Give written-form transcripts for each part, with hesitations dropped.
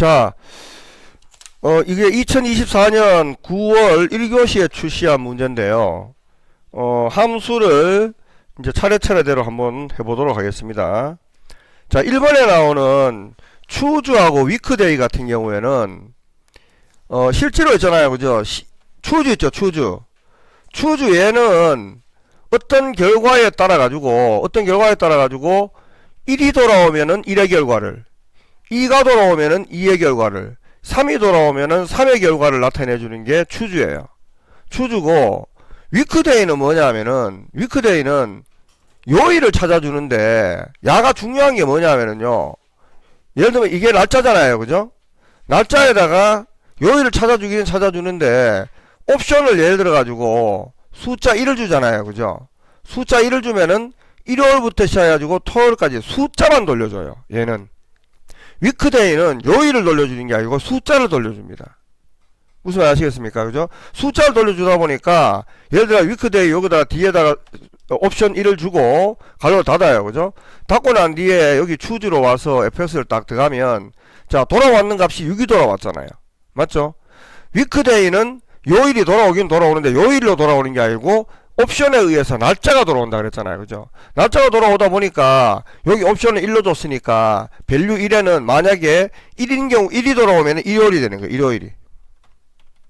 자, 이게 2024년 9월 1교시에 출시한 문제인데요. 함수를 이제 차례차례대로 한번 해보도록 하겠습니다. 자, 1번에 나오는 추주하고 위크데이 같은 경우에는, 실제로 있잖아요. 그죠? 추주 있죠, 추주. 추주 얘는 어떤 결과에 따라가지고, 1이 돌아오면은 1의 결과를, 2가 돌아오면은 2의 결과를, 3이 돌아오면은 3의 결과를 나타내주는 게 추주예요. 추주고, 위크데이는 뭐냐면은, 위크데이는 요일을 찾아주는데, 야가 중요한 게 뭐냐면은요, 예를 들면 이게 날짜잖아요. 그죠? 날짜에다가 요일을 찾아주기는 찾아주는데, 옵션을 예를 들어가지고, 숫자 1을 주잖아요. 그죠? 숫자 1을 주면은, 일요일부터 시작해가지고 토요일까지 숫자만 돌려줘요. 얘는. 위크데이는 요일을 돌려주는 게 아니고 숫자를 돌려줍니다. 무슨 말 아시겠습니까? 그죠? 숫자를 돌려주다 보니까 예를 들어 위크데이 여기다가 뒤에다가 옵션 1을 주고 가로를 닫아요. 그죠? 닫고 난 뒤에 여기 추주로 와서 fx를 딱 들어가면 자, 돌아왔는 값이 6이 돌아왔잖아요. 맞죠? 위크데이는 요일이 돌아오긴 돌아오는데 요일로 돌아오는 게 아니고 옵션에 의해서 날짜가 돌아온다 그랬잖아요. 그죠? 날짜가 돌아오다 보니까 여기 옵션을 1로 줬으니까 밸류 1에는 만약에 1인 경우 1이 돌아오면 일요일이 되는 거예요.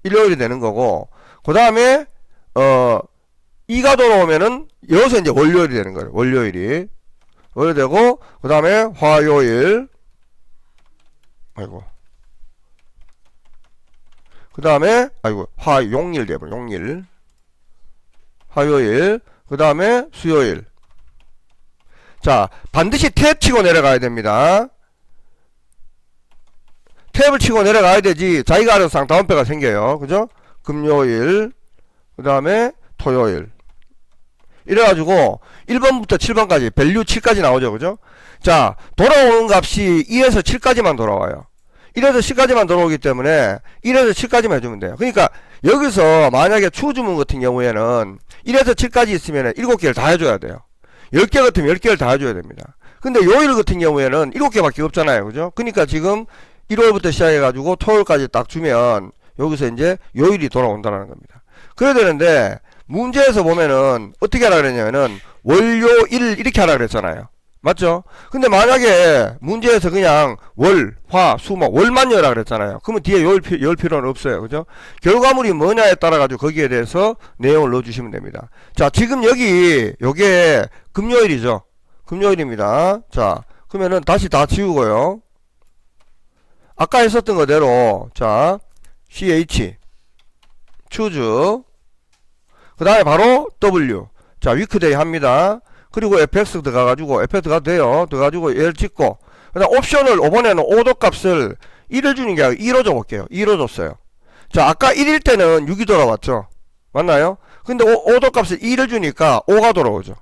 일요일이 되는 거고, 그 다음에 2가 돌아오면은 여기서 이제 월요일이 되는 거예요. 월요일이 되고, 그 다음에 화요일, 그 다음에 화용일 되고, 용일, 화요일, 그 다음에 수요일. 자, 반드시 탭 치고 내려가야 됩니다. 탭을 치고 내려가야 되지 자기가 알아서 쌍따옴표가 생겨요. 그죠? 금요일, 그 다음에 토요일. 이래가지고 1번부터 7번까지 밸류 7까지 나오죠. 그죠? 자, 돌아오는 값이 2에서 7까지만 돌아와요. 1에서 10까지만 돌아오기 때문에 1에서 7까지만 해주면 돼요. 그러니까 여기서 만약에 추주문 같은 경우에는 1에서 7까지 있으면 7개를 다 해줘야 돼요. 10개 같으면 10개를 다 해줘야 됩니다. 근데 요일 같은 경우에는 7개밖에 없잖아요. 그죠? 그러니까 지금 1월부터 시작해가지고 토요일까지 딱 주면 여기서 이제 요일이 돌아온다는 겁니다. 그래야 되는데 문제에서 보면은 어떻게 하라 그랬냐면은 월요일 이렇게 하라 그랬잖아요. 맞죠? 근데 만약에 문제에서 그냥 월, 화, 수, 목, 월만 여라 그랬잖아요. 그러면 뒤에 열 필요는 없어요. 그죠? 결과물이 뭐냐에 따라가지고 거기에 대해서 내용을 넣어주시면 됩니다. 자, 지금 여기, 요게 금요일이죠? 금요일입니다. 자, 그러면은 다시 다 지우고요. 아까 했었던 거대로, 자, ch, choose, 그 다음에 바로 w. 자, 위크데이 합니다. 그리고 fx 들어가가지고, fx 들어가도 돼요. 들어가지고 얘를 찍고, 그 다음 옵션을, 이번에는 오도 값을 1을 주는 게 아니고 2로 줘볼게요. 2로 줬어요. 자, 아까 1일 때는 6이 돌아왔죠. 맞나요? 근데 오도 값을 2를 주니까 5가 돌아오죠.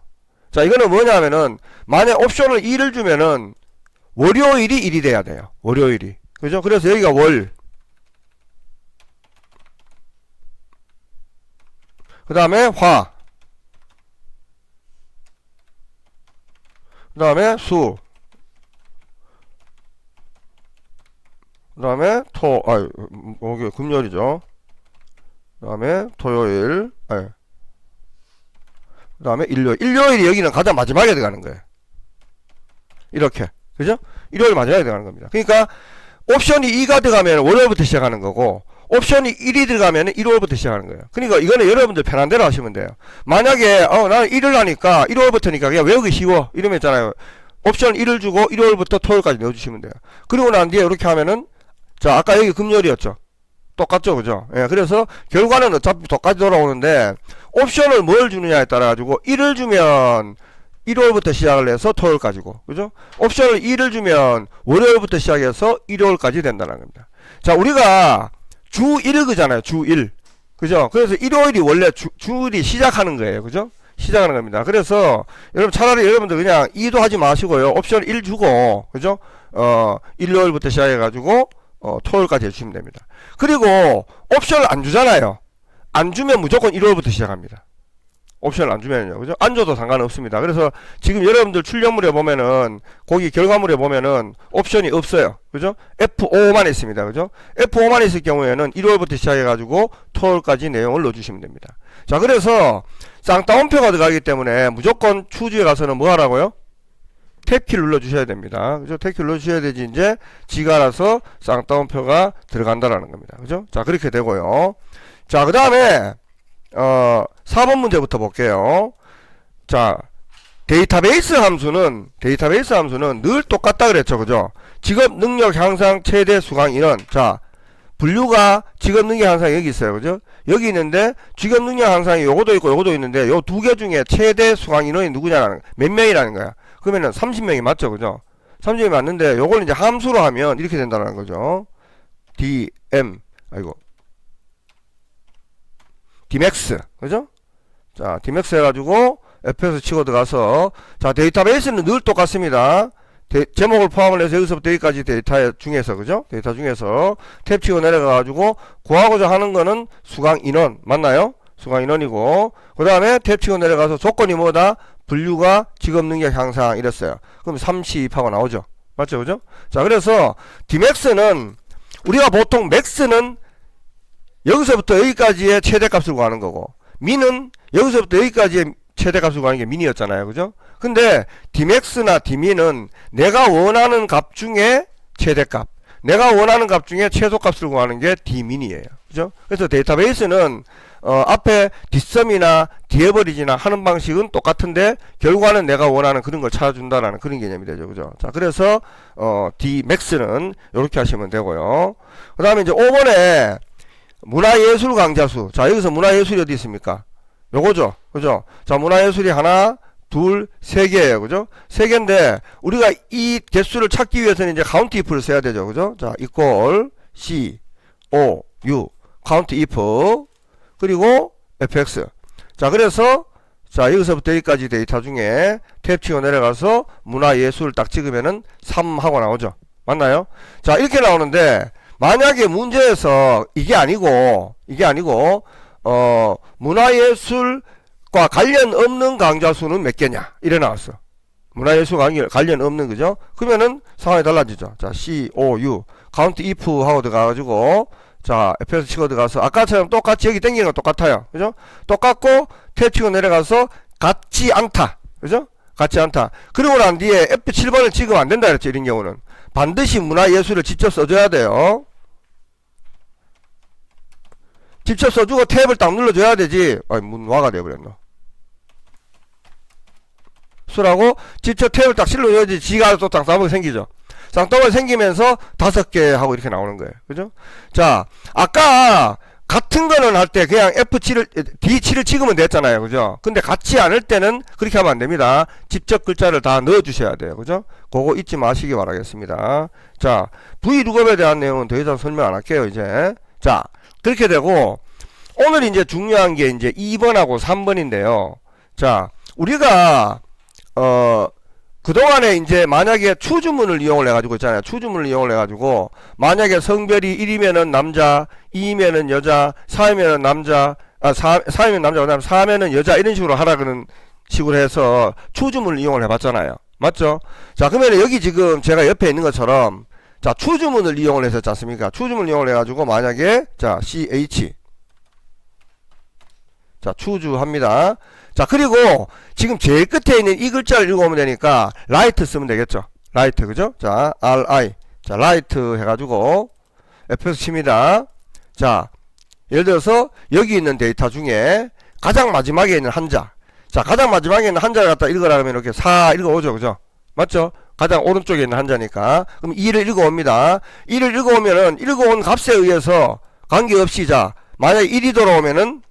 자, 이거는 뭐냐면은, 만약 옵션을 2를 주면은, 월요일이 1이 돼야 돼요. 월요일이. 그죠? 그래서 여기가 월. 그 다음에 화. 그 다음에 수. 그 다음에 여기 금요일이죠. 그 다음에 토요일. 그 다음에 일요일. 일요일이 여기는 가장 마지막에 들어가는 거예요. 이렇게. 그죠? 일요일 마지막에 들어가는 겁니다. 그러니까, 옵션이 2가 들어가면 월요일부터 시작하는 거고, 옵션이 1이 들어가면 1월부터 시작하는 거예요. 그러니까 이거는 여러분들 편한 대로 하시면 돼요. 만약에 나는 1을 하니까 1월부터니까 그냥 외우기 쉬워 이러면 있잖아요. 옵션 1을 주고 1월부터 토요일까지 넣어주시면 돼요. 그리고 난 뒤에 이렇게 하면은 자, 아까 여기 금요일이었죠. 똑같죠, 그죠? 예, 그래서 결과는 어차피 똑같이 돌아오는데 옵션을 뭘 주느냐에 따라 가지고 1을 주면 1월부터 시작을 해서 토요일까지고, 그죠? 옵션을 2를 주면 월요일부터 시작해서 일요일까지 된다는 겁니다. 자, 우리가 주 1을 그잖아요. 주 1. 그죠? 그래서 일요일이 원래 주일이 시작하는 거예요. 그죠? 시작하는 겁니다. 그래서 여러분 차라리 여러분들 그냥 2도 하지 마시고요. 옵션 1 주고, 그죠? 일요일부터 시작해가지고, 토요일까지 해주시면 됩니다. 그리고 옵션을 안 주잖아요. 안 주면 무조건 1월부터 시작합니다. 옵션을 안 주면요. 그죠? 안 줘도 상관없습니다. 그래서 지금 여러분들 출력물에 보면은, 거기 결과물에 보면은 옵션이 없어요. 그죠? F5만 있습니다. 그죠? F5만 있을 경우에는 1월부터 시작해가지고 토요일까지 내용을 넣어주시면 됩니다. 자, 그래서 쌍따옴표가 들어가기 때문에 무조건 추주에 가서는 뭐 하라고요? 탭키를 눌러주셔야 됩니다. 그죠? 탭키를 눌러주셔야 되지, 이제 지가 알아서 쌍따옴표가 들어간다라는 겁니다. 그죠? 자, 그렇게 되고요. 자, 그 다음에 4번 문제부터 볼게요. 자, 데이터베이스 함수는 늘 똑같다 그랬죠. 그죠? 직업 능력 향상 최대 수강 인원. 자, 분류가 직업 능력 향상이 여기 있어요. 그죠? 여기 있는데 직업 능력 향상이 요거도 있고 요거도 있는데 요 두 개 중에 최대 수강 인원이 누구냐라는, 몇 명이라는 거야. 그러면은 30명이 맞죠. 그죠? 30명이 맞는데 요걸 이제 함수로 하면 이렇게 된다는 거죠. Dmax. 그죠? 자, Dmax 해가지고 F에서 치고 들어가서, 자, 데이터베이스는 늘 똑같습니다. 제목을 포함을 해서 여기서부터 여기까지 데이터 중에서, 그죠? 데이터 중에서 탭 치고 내려가가지고 구하고자 하는 거는 수강 인원. 맞나요? 수강 인원이고, 그 다음에 탭 치고 내려가서 조건이 뭐다? 분류가 직업 능력 향상 이랬어요. 그럼 30하고 나오죠. 맞죠? 그죠? 자, 그래서 Dmax는 우리가 보통 max는 여기서부터 여기까지의 최대값을 구하는 거고, min은 여기서부터 여기까지의 최대값을 구하는 게 min이었잖아요. 그죠? 근데 Dmax나 Dmin은 내가 원하는 값 중에 최대값, 내가 원하는 값 중에 최소값을 구하는 게 Dmin이에요. 그죠? 그래서 데이터베이스는 앞에 뒷섬이나 디에버리지나 하는 방식은 똑같은데 결과는 내가 원하는 그런 걸 찾아준다라는 그런 개념이 되죠. 그죠? 자, 그래서 Dmax는 이렇게 하시면 되고요. 그 다음에 이제 5번에 문화예술 강좌수. 자, 여기서 문화예술이 어디 있습니까? 요거죠. 그죠? 자, 문화예술이 하나, 둘, 세 개예요. 그죠? 세 개인데 우리가 이 개수를 찾기 위해서는 이제 카운트 if를 써야 되죠. 그죠? 자, equal c o u 카운트 if 그리고 fx. 자, 그래서 자, 여기서부터 여기까지 데이터 중에 탭 치고 내려가서 문화예술 딱 찍으면은 3 하고 나오죠. 맞나요? 자, 이렇게 나오는데 만약에 문제에서 이게 아니고 문화예술과 관련 없는 강좌 수는 몇 개냐 이래 나왔어. 문화예술 관련 없는, 그죠? 그러면은 상황이 달라지죠. 자, COU 카운트 if 하고 들어가가지고, 자, F에서 치고 들어가서 아까처럼 똑같이 여기 땡기는 거 똑같아요. 그죠? 똑같고 탭 치고 내려가서 같지 않다. 그죠? 같지 않다. 그러고 난 뒤에 F7번을 찍으면 안 된다 그랬죠. 이런 경우는 반드시 문화예술을 직접 써줘야 돼요. 직접 써주고 탭을 딱 눌러줘야 되지. 아니, 문화가 돼버렸노. 수라고 직접 탭을 딱 실러줘야지 지가 또 쌍따옴이 생기죠. 쌍따옴이 생기면서 5개 하고 이렇게 나오는 거예요. 그죠? 자, 아까 같은 거는 할 때 그냥 D7을 찍으면 됐잖아요. 그죠? 근데 같지 않을 때는 그렇게 하면 안 됩니다. 직접 글자를 다 넣어 주셔야 돼요. 그죠? 그거 잊지 마시기 바라겠습니다. 자, V루급에 대한 내용은 더 이상 설명 안 할게요. 이제. 자, 그렇게 되고 오늘 이제 중요한 게 이제 2번하고 3번인데요. 자, 우리가 그동안에 이제 만약에 추주문을 이용을 해가지고 있잖아요. 추주문을 이용을 해가지고 만약에 성별이 1이면은 남자, 2이면은 여자, 4이면은 남자, 4이면 남자, 그 다음 4면은 여자 이런 식으로 하라 그런 식으로 해서 추주문을 이용을 해봤잖아요. 맞죠? 자, 그러면 여기 지금 제가 옆에 있는 것처럼 자, 추주문을 이용을 했었지 않습니까? 추주문을 이용을 해가지고 만약에 자, CH 자, 추주합니다. 자, 그리고 지금 제일 끝에 있는 이 글자를 읽어오면 되니까 라이트 쓰면 되겠죠. 라이트, 그죠? 자, RI 자, 라이트 해가지고 F에서 칩니다. 자, 예를 들어서 여기 있는 데이터 중에 가장 마지막에 있는 한자, 자, 가장 마지막에 있는 한자를 갖다 읽으라 하면 이렇게 4 읽어오죠. 그죠? 맞죠? 가장 오른쪽에 있는 한자니까. 그럼 2를 읽어옵니다. 2를 읽어오면은 읽어온 값에 의해서 관계없이, 자, 만약에 1이 돌아오면은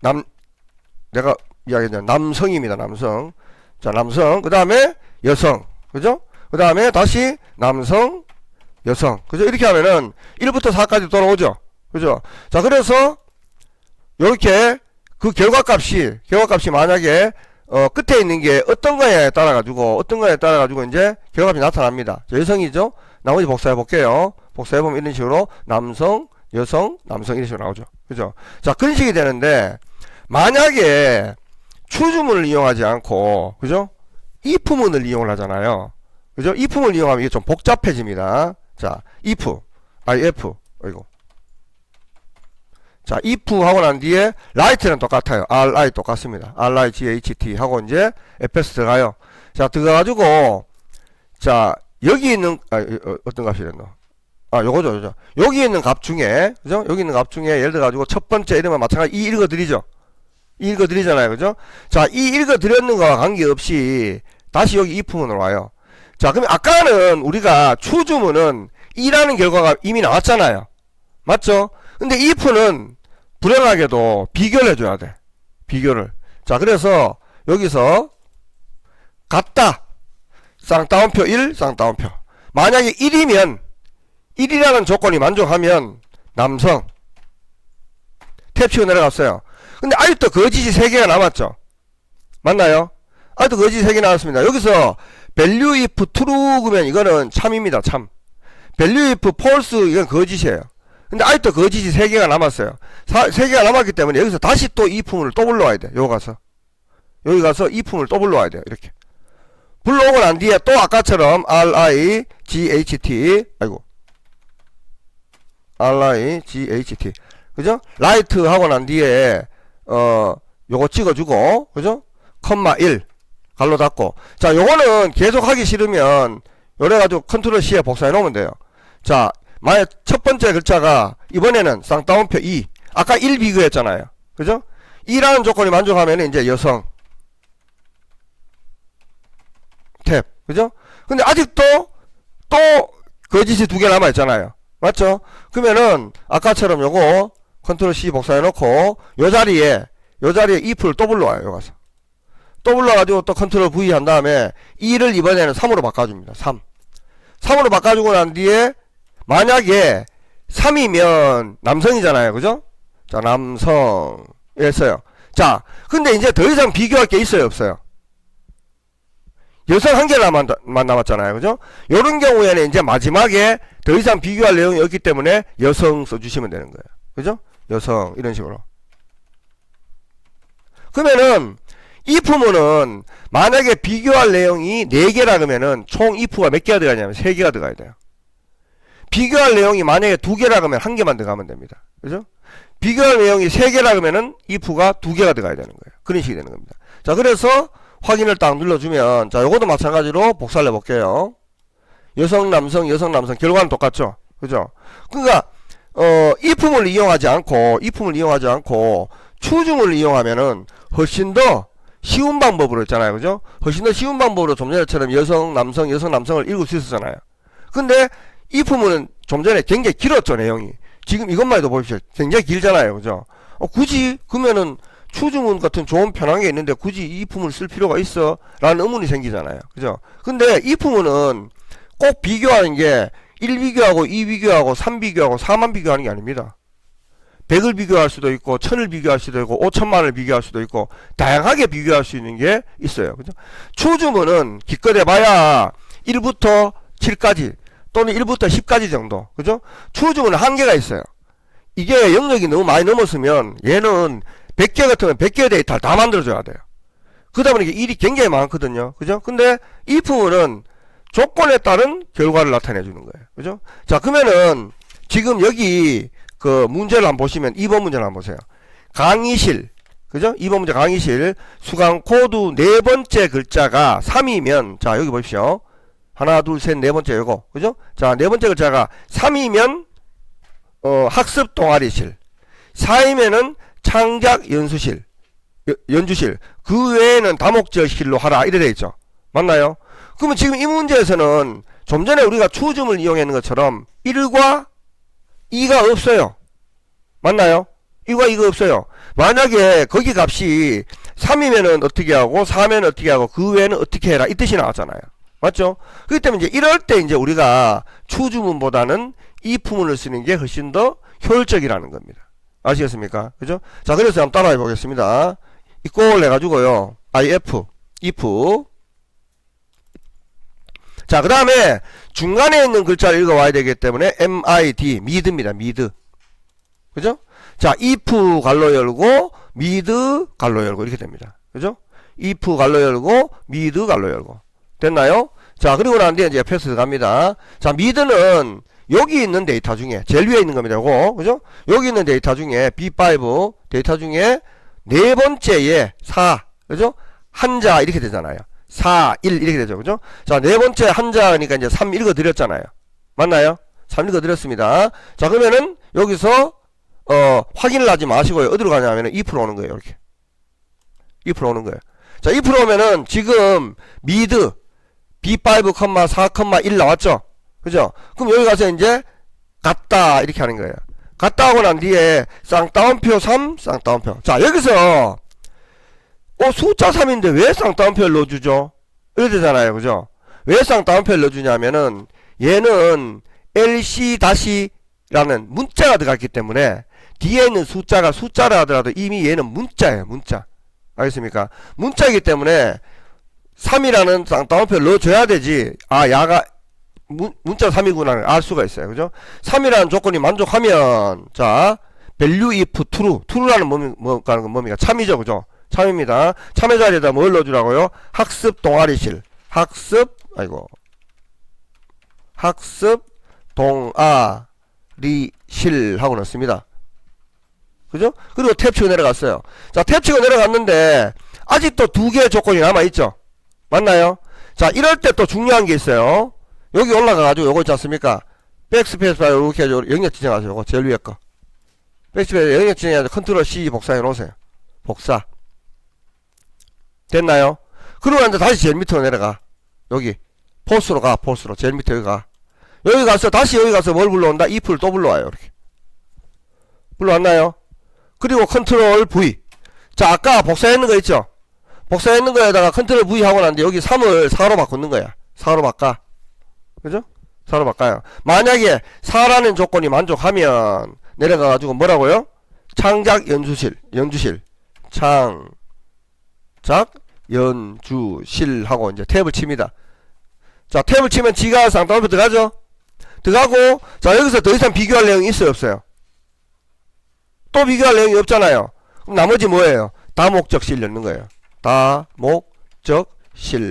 내가 이야기했잖아. 남성입니다. 남성. 자, 남성. 그 다음에 여성. 그죠? 그 다음에 다시 남성, 여성. 그죠? 이렇게 하면은 1부터 4까지 돌아오죠. 그죠? 자, 그래서 요렇게 그 결과값이 만약에 끝에 있는 게 어떤 거에 따라 가지고 이제 결과값이 나타납니다. 자, 여성이죠? 나머지 복사해 볼게요. 복사해 보면 이런 식으로 남성, 여성, 남성 이런 식으로 나오죠. 그죠? 자, 그런 식이 되는데 만약에 추주문을 이용하지 않고, 그죠? if문을 이용을 하잖아요. 그죠? if문을 이용하면 이게 좀 복잡해집니다. 자, if, 어이고. 자, if 하고 난 뒤에 write는 똑같아요. ri 똑같습니다. right 하고 이제 fs 들어가요. 자, 들어가가지고, 자, 여기 있는, 어떤 값이 됐노? 요거죠. 여기 있는 값 중에, 그죠? 여기 있는 값 중에, 예를 들어가지고, 첫 번째 이름은 마찬가지, 이 읽어드리죠? 이 읽어드리잖아요. 그죠? 자, 이 읽어드렸는 거와 관계없이, 다시 여기 if문으로 와요. 자, 그럼 아까는 우리가 추주문은 이라는 결과가 이미 나왔잖아요. 맞죠? 근데 if는 불행하게도 비교를 해줘야 돼. 비교를. 자, 그래서, 여기서, 같다. 쌍따옴표 1, 쌍따옴표. 만약에 1이면 1이라는 조건이 만족하면 남성 탭 치고 내려갔어요. 근데 아직도 거짓이 3개가 남았죠. 맞나요? 아직도 거짓이 3개 남았습니다. 여기서 value if true 그러면 이거는 참입니다. 참. value if false 이건 거짓이에요. 근데 아직도 거짓이 3개가 남았어요. 3개가 남았기 때문에 여기서 다시 또 if문을 또 불러와야 돼. 여기 가서 if문을 또 불러와야 돼요. 이렇게 불러오고 난 뒤에 또 아까처럼 right 그죠? 라이트 하고 난 뒤에 요거 찍어주고, 그죠? 컴마 1 갈로 닫고. 자, 요거는 계속 하기 싫으면 요래가지고 컨트롤 C에 복사해 놓으면 돼요. 자, 만약 첫 번째 글자가 이번에는 쌍따옴표 2, 아까 1 비교했잖아요. 그죠? 2라는 조건이 만족하면 이제 여성 탭, 그죠? 근데 아직도 또 거짓이 2개 남아있잖아요. 맞죠? 그러면은 아까처럼 요거 컨트롤 C 복사해 놓고 요 자리에 if를 또 불러와요. 요 가서 또 불러가지고 또 컨트롤 V 한 다음에 2를 이번에는 3으로 바꿔줍니다. 3으로 바꿔주고 난 뒤에 만약에 3이면 남성이잖아요. 그죠? 자, 남성 이랬어요. 자, 근데 이제 더 이상 비교할 게 있어요, 없어요? 여성 한 개만 남았잖아요. 그죠? 요런 경우에는 이제 마지막에 더 이상 비교할 내용이 없기 때문에 여성 써주시면 되는 거예요. 그죠? 여성 이런 식으로. 그러면은 if문은 만약에 비교할 내용이 4개라 그러면은 총 if가 몇 개가 들어가냐면 3개가 들어가야 돼요. 비교할 내용이 만약에 2개라 그러면 1개만 들어가면 됩니다. 그죠? 비교할 내용이 3개라 그러면은 if가 2개가 들어가야 되는 거예요. 그런 식이 되는 겁니다. 자, 그래서 확인을 딱 눌러주면, 자, 요것도 마찬가지로 복사를 해볼게요. 여성, 남성, 결과는 똑같죠? 그죠? 그러니까, if문을 이용하지 않고, 추중을 이용하면은 훨씬 더 쉬운 방법으로 했잖아요. 그죠? 훨씬 더 쉬운 방법으로 좀 전에처럼 여성, 남성을 읽을 수 있었잖아요. 근데, if문은 좀 전에 굉장히 길었죠, 내용이. 지금 이것만 해도 보십시오. 굉장히 길잖아요. 그죠? 굳이, 그러면은, 추주문 같은 좋은 편한 게 있는데 굳이 if문을 쓸 필요가 있어? 라는 의문이 생기잖아요. 그죠? 근데 if문은 꼭 비교하는 게 1 비교하고 2 비교하고 3 비교하고 4만 비교하는 게 아닙니다. 100을 비교할 수도 있고 1000을 비교할 수도 있고 5천만을 비교할 수도 있고 다양하게 비교할 수 있는 게 있어요. 그죠? 추주문은 기껏 해봐야 1부터 7까지 또는 1부터 10까지 정도. 그죠? 추주문은 한계가 있어요. 이게 영역이 너무 많이 넘었으면 얘는 100개 같으면 100개의 데이터를 다 만들어줘야 돼요. 그러다 보니까 일이 굉장히 많거든요. 그죠? 근데 if문은 조건에 따른 결과를 나타내 주는 거예요. 그죠? 자, 그러면은 지금 여기 그 문제를 한번 보시면 2번 문제를 한번 보세요. 강의실. 그죠? 2번 문제 강의실. 수강 코드 네 번째 글자가 3이면, 자, 여기 보십시오. 하나, 둘, 셋, 네 번째 요거. 그죠? 자, 네 번째 글자가 3이면, 학습 동아리실. 4이면은 창작 연주실. 그 외에는 다목적실로 하라. 이래 돼 있죠. 맞나요? 그러면 지금 이 문제에서는 좀 전에 우리가 추줌을 이용했는 것처럼 1과 2가 없어요. 맞나요? 1과 2가 없어요. 만약에 거기 값이 3이면은 어떻게 하고 4면 어떻게 하고 그 외에는 어떻게 해라 이 뜻이 나왔잖아요. 맞죠? 그렇기 때문에 이제 이럴 때 이제 우리가 추주문보다는 if문을 쓰는 게 훨씬 더 효율적이라는 겁니다. 아시겠습니까? 그죠? 자, 그래서 한번 따라해 보겠습니다. 이꼴 해가지고요. if. 자, 그 다음에 중간에 있는 글자를 읽어와야 되기 때문에 mid입니다. mid. 그죠? 자, if 갈로 열고 mid 갈로 열고 이렇게 됩니다. 그죠? if 갈로 열고 mid 갈로 열고 됐나요? 자, 그리고 난 뒤에 이제 fs 들어갑니다. 자, mid는 여기 있는 데이터 중에 제일 위에 있는 겁니다. 요거 그죠? 여기 있는 데이터 중에 B5 데이터 중에 네 번째에 4 그죠? 한자 이렇게 되잖아요. 4, 1 이렇게 되죠. 그죠? 자, 네 번째 한자니까 이제 3 읽어 드렸잖아요. 맞나요? 3 읽어 드렸습니다. 자, 그러면은 여기서 확인을 하지 마시고요. 어디로 가냐면은 2% 오는 거예요. 이렇게 2% 오는 거예요. 자, 2% 오면은 지금 미드 B5, 4, 1 나왔죠? 그죠? 그럼 여기 가서 이제 같다 이렇게 하는 거예요. 같다 하고 난 뒤에 쌍따옴표 3, 쌍따옴표. 자, 여기서 숫자 3인데 왜 쌍따옴표를 넣어주죠? 이래 되잖아요. 그죠? 왜 쌍따옴표를 넣어주냐면은 얘는 LC-라는 문자가 들어갔기 때문에 뒤에 있는 숫자가 숫자라 하더라도 이미 얘는 문자예요. 문자. 알겠습니까? 문자이기 때문에 3이라는 쌍따옴표를 넣어줘야 되지. 아, 야가 문자 3이구나 알 수가 있어요. 그죠? 3이라는 조건이 만족하면 자, value if true. true라는 뭡니까? 참이죠. 그죠? 참입니다. 참의 자리에다 뭘 넣어주라고요? 학습 동아리실. 학습 동아리실 하고 넣습니다. 그죠? 그리고 탭 치고 내려갔어요. 자, 탭 치고 내려갔는데 아직도 두 개의 조건이 남아있죠? 맞나요? 자, 이럴 때 또 중요한 게 있어요. 여기 올라가가지고 요거 있지 않습니까? 백스페이스 바로 이렇게 해서 영역 지정하세요. 요거 제일 위에 거. 백스페이스 영역 지정해서 컨트롤 C 복사해 놓으세요. 복사. 됐나요? 그러고 이제 다시 제일 밑으로 내려가. 여기. 포스로 가, 포스로. 제일 밑에 여기 가. 여기 가서, 다시 여기 가서 뭘 불러온다? if를 또 불러와요. 이렇게. 불러왔나요? 그리고 컨트롤 V. 자, 아까 복사했는 거 있죠? 복사했는 거에다가 컨트롤 V 하고 난데 여기 3을 4로 바꾸는 거야. 4로 바꿔. 그죠? 4로 바꿔요. 만약에 4라는 조건이 만족하면 내려가가지고 뭐라고요? 창작 연주실. 창작 연주실 하고 이제 탭을 칩니다. 자, 탭을 치면 지가 쌍따옴표 들어가죠? 들어가고, 자, 여기서 더 이상 비교할 내용이 있어요, 없어요? 또 비교할 내용이 없잖아요. 그럼 나머지 뭐예요? 다목적실 넣는 거예요. 다목적실.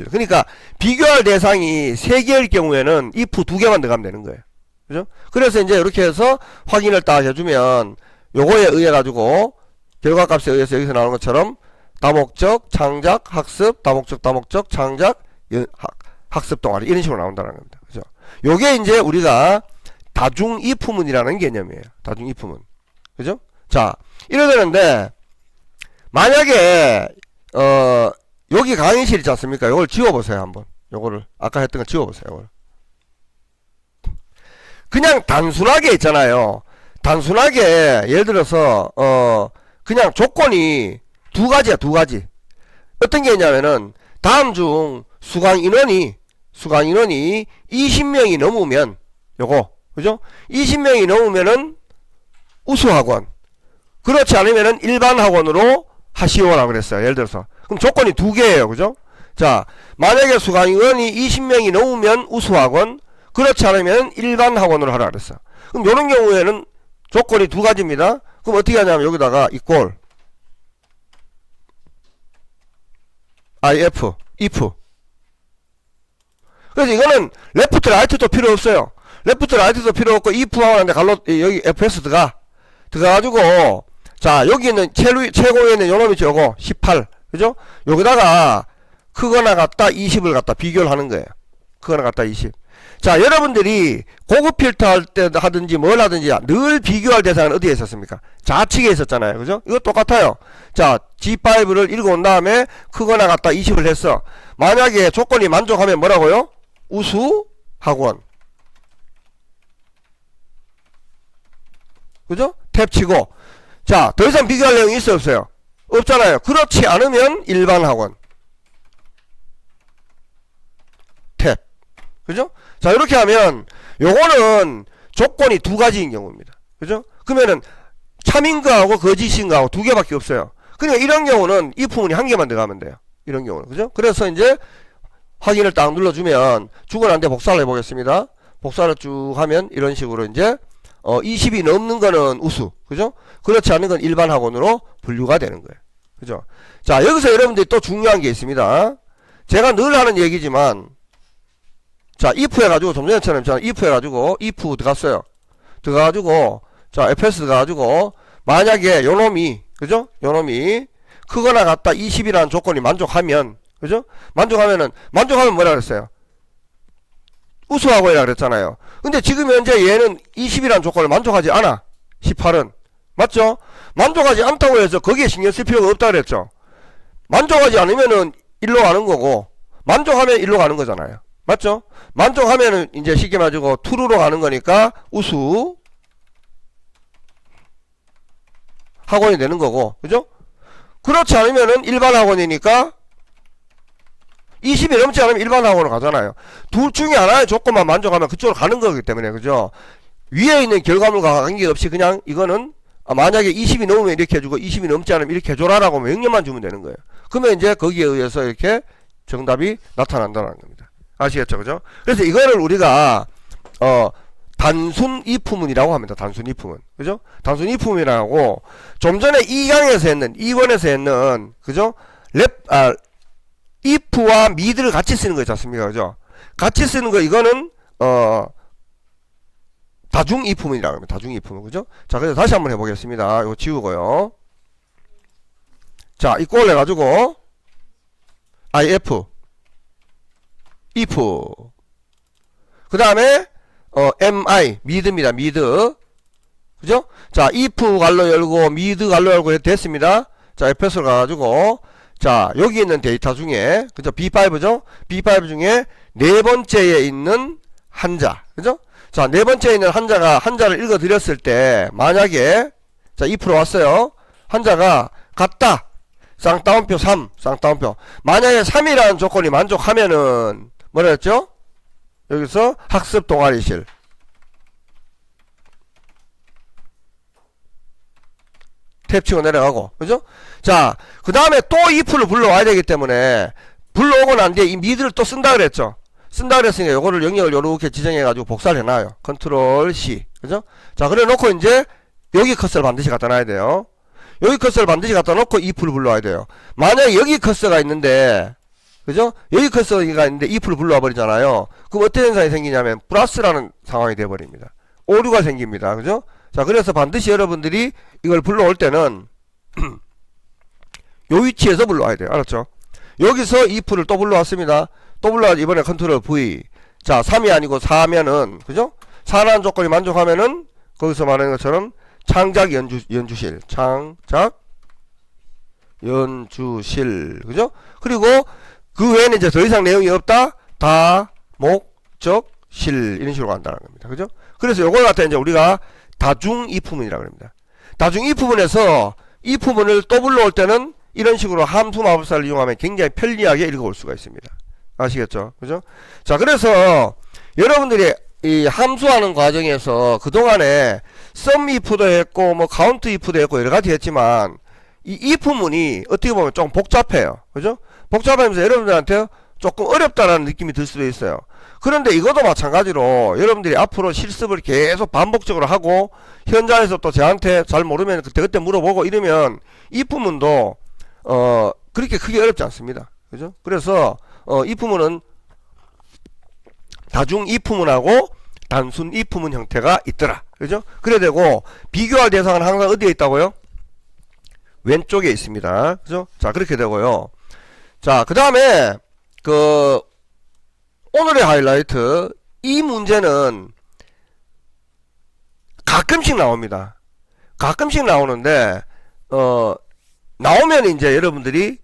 그러니까 비교할 대상이 3개일 경우에는 if 2개만 들어가면 되는 거예요. 그죠? 그래서 이제 이렇게 해서 확인을 딱 해주면 요거에 의해 가지고 결과값에 의해서 여기서 나오는 것처럼 다목적, 창작, 학습, 다목적, 창작, 학습 동아리 이런 식으로 나온다는 겁니다. 그죠? 요게 이제 우리가 다중 if문이라는 개념이에요. 다중 if문. 그죠? 자, 이래 되는데 만약에 여기 강의실 있지 않습니까? 요걸 지워보세요. 한번 요거를 아까 했던 거 지워보세요. 요걸. 그냥 단순하게 있잖아요. 단순하게 예를 들어서 그냥 조건이 두 가지야. 두 가지. 어떤 게 있냐면은 다음 중 수강 인원이 20명이 넘으면 요거 그죠? 20명이 넘으면은 우수학원, 그렇지 않으면은 일반 학원으로 하시오라고 그랬어요. 예를 들어서. 그럼 조건이 두 개예요. 그죠? 자, 만약에 수강 인원이 20명이 넘으면 우수학원, 그렇지 않으면 일반 학원으로 하라 그랬어. 그럼 요런 경우에는 조건이 두 가지입니다. 그럼 어떻게 하냐면 여기다가 equal if 그래서 이거는 레프트 라이트도 필요 없어요. 레프트 라이트도 필요 없고 if 하는데 갈로 여기 fs 들어가가지고 자, 여기 있는 최고에 있는 요놈 있죠. 요거 18 그죠? 여기다가 크거나 같다 20을 갖다 비교를 하는 거예요. 크거나 같다 20. 자, 여러분들이 고급 필터 할 때 하든지 뭘 하든지 늘 비교할 대상은 어디에 있었습니까? 좌측에 있었잖아요. 그죠? 이거 똑같아요. 자, G5를 읽어온 다음에 크거나 같다 20을 했어. 만약에 조건이 만족하면 뭐라고요? 우수 학원. 그죠? 탭 치고. 자, 더 이상 비교할 내용이 있어요, 없어요? 없잖아요. 그렇지 않으면 일반 학원. 탭. 그죠? 자, 이렇게 하면 요거는 조건이 두 가지인 경우입니다. 그죠? 그러면은 참인가하고 거짓인가하고 두 개밖에 없어요. 그러니까 이런 경우는 if문이 한 개만 들어가면 돼요. 이런 경우는. 그죠? 그래서 이제 확인을 딱 눌러주면 주거난데 복사를 해보겠습니다. 복사를 쭉 하면 이런 식으로 이제 20이 넘는 거는 우수. 그죠? 그렇지 않은 건 일반 학원으로 분류가 되는 거예요. 그죠? 자, 여기서 여러분들이 또 중요한 게 있습니다. 제가 늘 하는 얘기지만, 자, if 해가지고, 좀 전에처럼 저는 if 해가지고, if 들어갔어요. 들어가가지고, 자, fs 들어가가지고, 만약에 요놈이, 그죠? 요놈이, 크거나 같다 20이라는 조건이 만족하면, 그죠? 만족하면 뭐라 그랬어요? 우수하고이라 그랬잖아요. 근데 지금 현재 얘는 20이라는 조건을 만족하지 않아. 18은. 맞죠? 만족하지 않다고 해서 거기에 신경 쓸 필요가 없다 그랬죠. 만족하지 않으면은 1로 가는 거고, 만족하면 1로 가는 거잖아요. 맞죠? 만족하면은 이제 쉽게 말해가지고 true로 가는 거니까 우수 학원이 되는 거고, 그죠? 그렇지 않으면은 일반 학원이니까 20이 넘지 않으면 일반 학원으로 가잖아요. 둘 중에 하나의 조건만 만족하면 그쪽으로 가는 거기 때문에, 그죠? 위에 있는 결과물과 관계없이 그냥 이거는 만약에 20이 넘으면 이렇게 해주고 20이 넘지 않으면 이렇게 해줘라라고 명령만 주면 되는 거예요. 그러면 이제 거기에 의해서 이렇게 정답이 나타난다는 겁니다. 아시겠죠? 그죠? 그래서 이거를 우리가 단순 if문이라고 합니다. 단순 if문. 그죠? 단순 if문이라고 좀 전에 2강에서 했는 2권에서 했는 그죠? if와 middle을 같이 쓰는 거 있지 않습니까? 그죠? 같이 쓰는 거 이거는 다중 if문이라고 합니다. 다중 if문. 그죠? 자, 그래서 다시 한번 해보겠습니다. 이거 지우고요. 자, 이꼴 해가지고 if 그 다음에 mi 미드입니다. 미드. 그죠? 자, if 갈로 열고 미드 갈로 열고 해도 됐습니다. 자, fs로 가가지고 자, 여기 있는 데이터 중에 그죠? B5죠? B5 중에 네 번째에 있는 한자. 그죠? 자, 네 번째에 있는 한자를 읽어 드렸을 때 만약에 자, if로 왔어요. 한자가 같다. 쌍따옴표 3. 쌍따옴표. 만약에 3이라는 조건이 만족하면은 뭐라 했죠? 여기서 학습 동아리실. 탭 치고 내려가고. 그죠? 자, 그 다음에 또 if를 불러와야 되기 때문에 불러오고 난 뒤에 이 미드를 또 쓴다 그랬죠? 쓴다 그랬으니까 요거를 영역을 요렇게 지정해가지고 복사를 해놔요. 컨트롤 C. 그죠? 자, 그래 놓고 이제 여기 커서를 반드시 갖다 놔야 돼요. 여기 커서를 반드시 갖다 놓고 if를 불러와야 돼요. 만약에 여기 커서가 있는데, 그죠? 여기 커서가 있는데 if를 불러와 버리잖아요. 그럼 어떤 현상이 생기냐면 플러스라는 상황이 되어버립니다. 오류가 생깁니다. 그죠? 자, 그래서 반드시 여러분들이 이걸 불러올 때는 요 위치에서 불러와야 돼요. 알았죠? 여기서 if를 또 불러왔습니다. 또 불러와서 이번에 컨트롤 V. 자, 3이 아니고 4면은, 그죠? 4라는 조건이 만족하면은 거기서 말하는 것처럼 창작 연주실. 창작 연주실. 그죠? 그리고 그 외에는 이제 더 이상 내용이 없다. 다, 목적, 실. 이런 식으로 간다는 겁니다. 그죠? 그래서 요걸 갖다 이제 우리가 다중 if문이라고 합니다. 다중 if문에서 if문을 또 불러올 때는 이런 식으로 함수 마법사를 이용하면 굉장히 편리하게 읽어올 수가 있습니다. 아시겠죠? 그죠? 자, 그래서 여러분들이 이 함수하는 과정에서 그동안에 sum if도 했고 뭐 count if도 했고 여러 가지 했지만 이 if문이 어떻게 보면 좀 복잡해요. 그죠? 복잡하면서 여러분들한테 조금 어렵다라는 느낌이 들 수도 있어요. 그런데 이것도 마찬가지로 여러분들이 앞으로 실습을 계속 반복적으로 하고 현장에서 또 저한테 잘 모르면 그때 물어보고 이러면 if문도 그렇게 크게 어렵지 않습니다. 그죠? 그래서 if문은 다중 if문하고 단순 if문 형태가 있더라. 그죠? 그래야 되고 비교할 대상은 항상 어디에 있다고요? 왼쪽에 있습니다. 그죠? 자, 그렇게 되고요. 자, 그 다음에 오늘의 하이라이트, 이 문제는 가끔씩 나옵니다. 가끔씩 나오는데 나오면 이제 여러분들이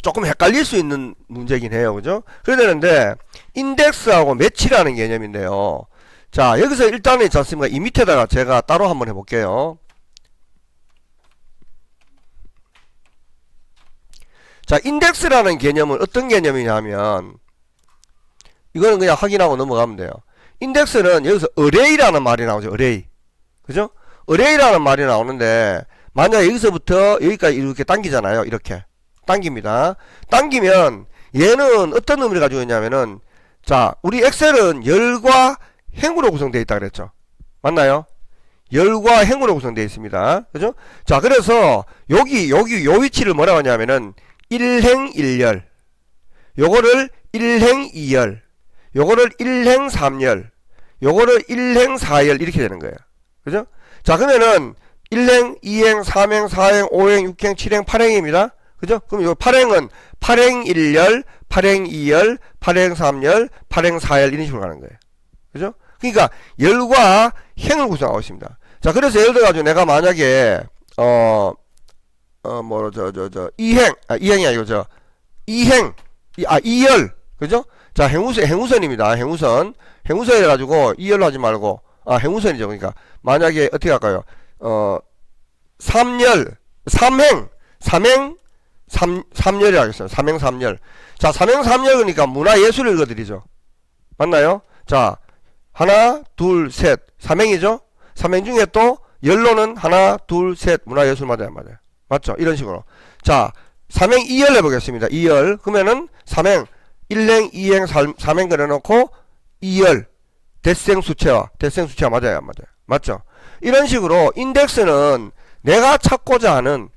조금 헷갈릴 수 있는 문제긴 해요. 그죠? 그래야 되는데 인덱스하고 매치라는 개념인데요. 자, 여기서 일단은 있지 않습니까? 이 밑에다가 제가 따로 한번 해볼게요. 자, 인덱스라는 개념은 어떤 개념이냐면 이거는 그냥 확인하고 넘어가면 돼요. 인덱스는 여기서 array라는 말이 나오죠. array. 그죠? array라는 말이 나오는데 만약에 여기서부터 여기까지 이렇게 당기잖아요. 이렇게 당깁니다. 당기면 얘는 어떤 의미를 가지고 있냐면은 자, 우리 엑셀은 열과 행으로 구성되어 있다 그랬죠. 맞나요? 열과 행으로 구성되어 있습니다. 그죠? 자, 그래서 여기 요 위치를 뭐라고 하냐면은 1행 1열, 요거를 1행 2열, 요거를 1행 3열, 요거를 1행 4열 이렇게 되는 거예요. 그죠? 자, 그러면은 1행, 2행, 3행, 4행, 5행, 6행, 7행, 8행입니다. 그죠? 그럼 요 8행은 8행 1열, 8행 2열, 8행 3열, 8행 4열 이런 식으로 가는 거예요. 그죠? 그러니까 열과 행을 구성하고 있습니다. 자, 그래서 예를 들어가지고 내가 만약에 이행이 아니고 2열. 그죠? 자, 행우선입니다. 행우선 해가지고 2열로 하지 말고, 행우선이죠. 그러니까, 만약에 어떻게 할까요? 3열, 3열이 하겠어요. 3행 3열. 자, 3행 3열 그러니까 문화예술을 읽어드리죠. 맞나요? 자, 하나, 둘, 셋. 3행이죠? 3행 중에 또, 열로는 하나, 둘, 셋. 문화예술 맞아요, 맞아요. 맞죠? 이런 식으로. 자, 3행 2열 해보겠습니다. 2열. 그러면은 3행, 1행, 2행, 3행 그려놓고 2열. 대생 수채화 맞아요, 안 맞아요? 맞죠? 이런 식으로 인덱스는 내가 찾고자 하는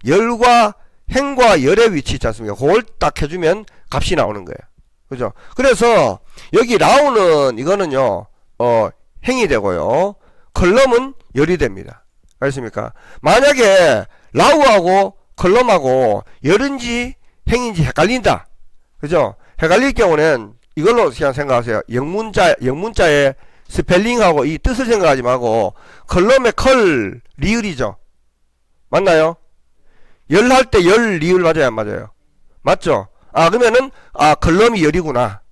열과 행과 열의 위치 있지 않습니까? 그걸 딱 해주면 값이 나오는 거예요. 그죠? 그래서 여기 라우는 이거는요, 행이 되고요. 컬럼은 열이 됩니다. 알겠습니까? 만약에 라우하고 컬럼하고 열인지 행인지 헷갈린다. 그죠? 헷갈릴 경우는 이걸로 그냥 생각하세요. 영문자의 스펠링하고 이 뜻을 생각하지 말고 컬럼의 컬, 리을이죠. 맞나요? 열 할 때 열, 리을 맞아요, 안 맞아요? 맞죠? 그러면은 컬럼이 열이구나.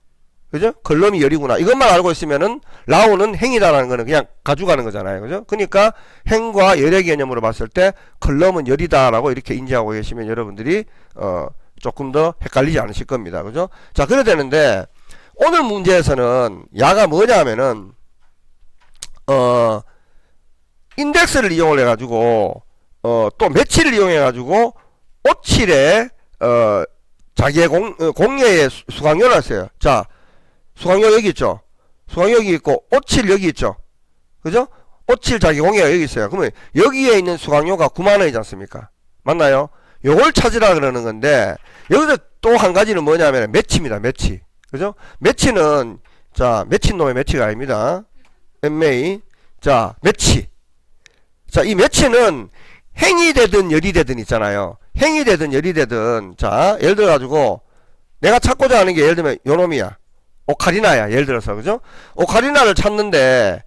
그죠? 컬럼이 열이구나. 이것만 알고 있으면은 라우는 행이다라는 거는 그냥 가져가는 거잖아요. 그죠? 그러니까 행과 열의 개념으로 봤을 때 컬럼은 열이다라고 이렇게 인지하고 계시면 여러분들이 조금 더 헷갈리지 않으실 겁니다. 그죠? 자, 그래야 되는데 오늘 문제에서는 야가 뭐냐 하면은 인덱스를 이용을 해가지고 또 매치를 이용해가지고 오칠에 자기의 공예의 수강료를 했어요. 자, 수강료 여기 있죠. 수강료 여기 있고 오칠 여기 있죠. 그죠? 오칠 자기 공예가 여기 있어요. 그러면 여기에 있는 수강료가 9만원이지 않습니까? 맞나요? 요걸 찾으라 그러는 건데 여기서 또 한 가지는 뭐냐면 매치입니다. 매치. 그죠? 매치는 자, 매치 놈의 매치가 아닙니다. MA. 자, 매치. 자, 이 매치는 행이 되든 열이 되든 있잖아요. 행이 되든 열이 되든, 자, 예를 들어가지고, 내가 찾고자 하는 게 예를 들면 요 놈이야. 오카리나야. 예를 들어서, 그죠? 오카리나를 찾는데,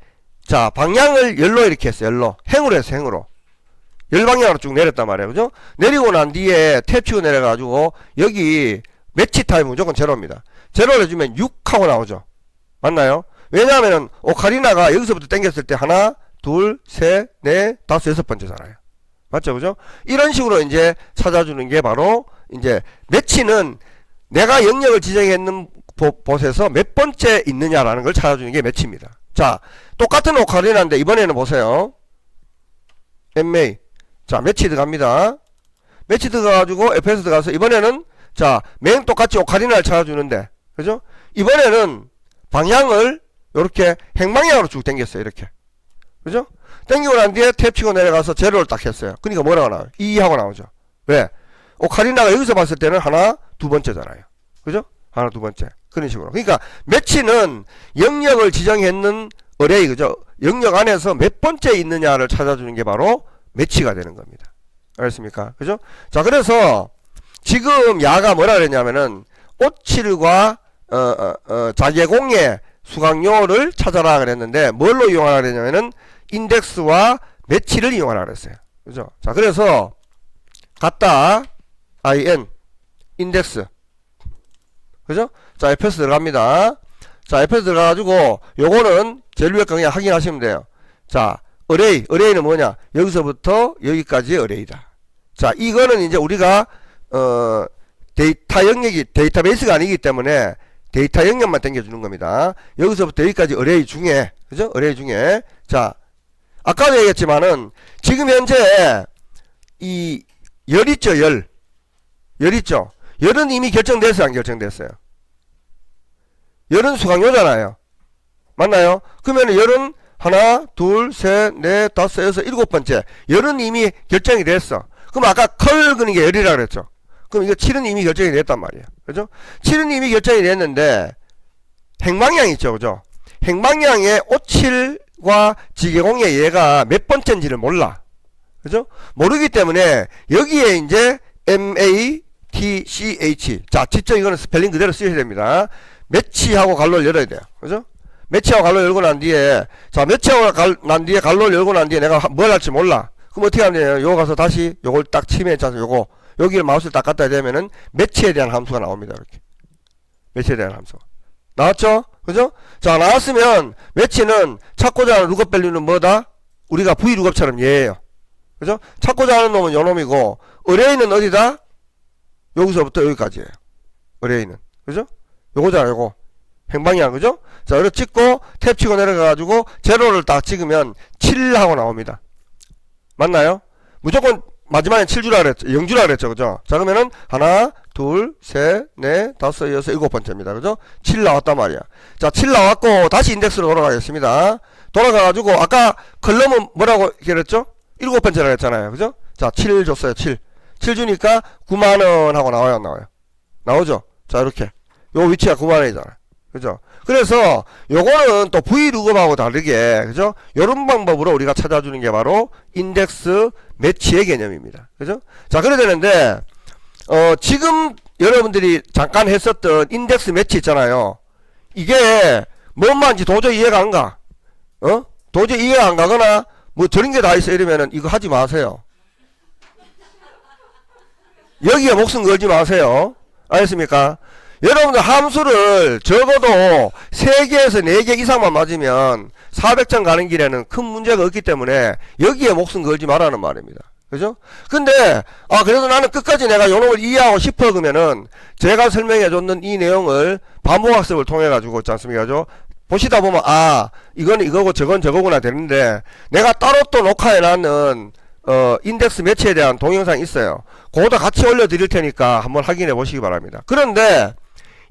자, 방향을 열로 이렇게 했어. 열로. 행으로 했어. 행으로. 열 방향으로 쭉 내렸단 말이에요. 그죠? 내리고 난 뒤에 탭 치고 내려가지고, 여기 매치 타입은 무조건 제로입니다. 제로를 해주면 6하고 나오죠. 맞나요? 왜냐하면은 오카리나가 여기서부터 당겼을 때 하나, 둘, 셋, 넷, 다섯, 여섯 번째잖아요. 맞죠? 그죠? 이런 식으로 이제 찾아주는 게 바로 이제 매치는 내가 영역을 지정했는 곳에서 몇 번째 있느냐라는 걸 찾아주는 게 매치입니다. 자, 똑같은 오카리나인데 이번에는 보세요. MA. 자, 매치 들어갑니다. 매치 들어가가지고 FS 들어가서 이번에는 자, 맨 똑같이 오카리나를 찾아주는데, 그죠? 이번에는 방향을 요렇게 행방향으로 쭉 당겼어요. 이렇게. 그죠? 당기고 난 뒤에 탭 치고 내려가서 제로를 딱 했어요. 그러니까 뭐라고 나와요? 2 하고 나오죠. 왜? 오카리나가 여기서 봤을 때는 하나, 두 번째잖아요. 그죠? 하나, 두 번째. 그런 식으로. 그러니까 매치는 영역을 지정했는 어레이, 그죠? 영역 안에서 몇 번째 있느냐를 찾아주는 게 바로 매치가 되는 겁니다. 알겠습니까? 그죠? 자, 그래서 지금 야가 뭐라 그랬냐면은 오칠과 자기의 공예 수강료를 찾아라 그랬는데 뭘로 이용하라 그랬냐면은 인덱스와 매치를 이용하라 그랬어요. 그죠? 자, 그래서 갖다 in 인덱스. 그죠? 자, fs 들어갑니다. 자, fs 들어가가지고 요거는 제일 위에 거 그냥 확인하시면 돼요. 자, array는 뭐냐? 여기서부터 여기까지 array다. 자, 이거는 이제 우리가 데이터 영역이 데이터베이스가 아니기 때문에 데이터 영역만 당겨주는 겁니다. 여기서부터 여기까지 array 중에, 그죠? array 중에. 자, 아까도 얘기했지만은, 지금 현재, 이, 열 있죠, 열. 열 있죠? 열은 이미 결정됐어요, 안 결정됐어요? 열은 수강료잖아요. 맞나요? 그러면 열은 하나, 둘, 셋, 넷, 다섯, 여섯, 일곱 번째. 열은 이미 결정이 됐어. 그럼 아까 컬 그는 게 열이라 그랬죠. 그럼 이거 7은 이미 결정이 됐단 말이야. 그죠? 7은 이미 결정이 됐는데, 행방향 있죠. 그죠? 행방향의 57과 지계공의 얘가 몇 번째인지를 몰라. 그죠? 모르기 때문에, 여기에 이제, MATCH. 자, 직접 이거는 스펠링 그대로 쓰셔야 됩니다. 매치하고 갈로를 열어야 돼요. 그죠? 매치하고 갈로 열고 난 뒤에, 자, 매치하고 난 뒤에 갈로를 열고 난 뒤에 내가 뭘 할지 몰라. 그럼 어떻게 하면 돼요? 요거 가서 다시 요걸 딱 치면 있잖아. 요거. 여기를 마우스를 딱 갖다 대면은 매치에 대한 함수가 나옵니다. 이렇게. 매치에 대한 함수가. 나왔죠? 그죠? 자, 나왔으면 매치는 찾고자 하는 룩업 밸류는 뭐다? 우리가 V 룩업처럼 얘예요. 그죠? 찾고자 하는 놈은 요 놈이고, 어레이는 어디다? 여기서부터 여기까지예요. 어레이는. 그죠? 요거잖아, 요거. 행방향, 그죠? 자, 이렇게 찍고, 탭 치고 내려가가지고, 제로를 딱 찍으면 7하고 나옵니다. 맞나요? 무조건 마지막에 7주라 그랬죠. 0주라 그랬죠. 그죠? 자, 그러면은, 하나, 둘, 셋, 넷, 다섯, 여섯, 일곱 번째입니다. 그죠? 7 나왔단 말이야. 자, 7 나왔고, 다시 인덱스로 돌아가겠습니다. 돌아가가지고, 아까 컬럼은 뭐라고 그랬죠? 일곱 번째라 그랬잖아요. 그죠? 자, 7 줬어요. 7. 7 주니까 9만원 하고 나와요. 안 나와요? 나오죠? 자, 이렇게. 요 위치가 9만원이잖아. 그죠? 그래서 요거는 또 V룩업하고 다르게, 그죠? 요런 방법으로 우리가 찾아주는 게 바로 인덱스 매치의 개념입니다. 그죠? 자, 그래야 되는데, 지금 여러분들이 잠깐 했었던 인덱스 매치 있잖아요. 이게 뭔 말인지 도저히 이해가 안 가. 도저히 이해가 안 가거나, 뭐 저런 게 다 있어 이러면은 이거 하지 마세요. 여기에 목숨 걸지 마세요. 알겠습니까? 여러분들 함수를 적어도 3개에서 4개 이상만 맞으면 400점 가는 길에는 큰 문제가 없기 때문에 여기에 목숨 걸지 말라는 말입니다. 그죠? 근데 그래도 나는 끝까지 내가 요놈을 이해하고 싶어 그러면은 제가 설명해 줬는 이 내용을 반복학습을 통해 가지고 있지 않습니까? 그죠? 보시다 보면 이건 이거고 저건 저거구나 되는데 내가 따로 또 녹화해 놨는 인덱스 매치에 대한 동영상이 있어요. 그거도 같이 올려드릴 테니까 한번 확인해 보시기 바랍니다. 그런데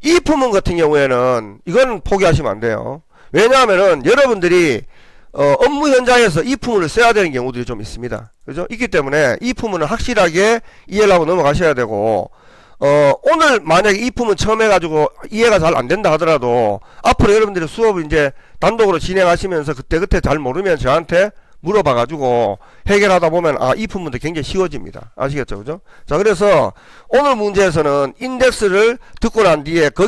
이 부분 같은 경우에는 이건 포기하시면 안 돼요. 왜냐하면은 여러분들이 업무 현장에서 이 품을 써야 되는 경우들이 좀 있습니다. 그죠? 있기 때문에 이 품은 확실하게 이해를 하고 넘어가셔야 되고 오늘 만약에 이 품은 처음 해가지고 이해가 잘 안 된다 하더라도 앞으로 여러분들이 수업을 이제 단독으로 진행하시면서 그때그때 잘 모르면 저한테 물어봐가지고 해결하다 보면 이 품문도 굉장히 쉬워집니다. 아시겠죠? 그죠? 자, 그래서 오늘 문제에서는 인덱스를 듣고 난 뒤에 거기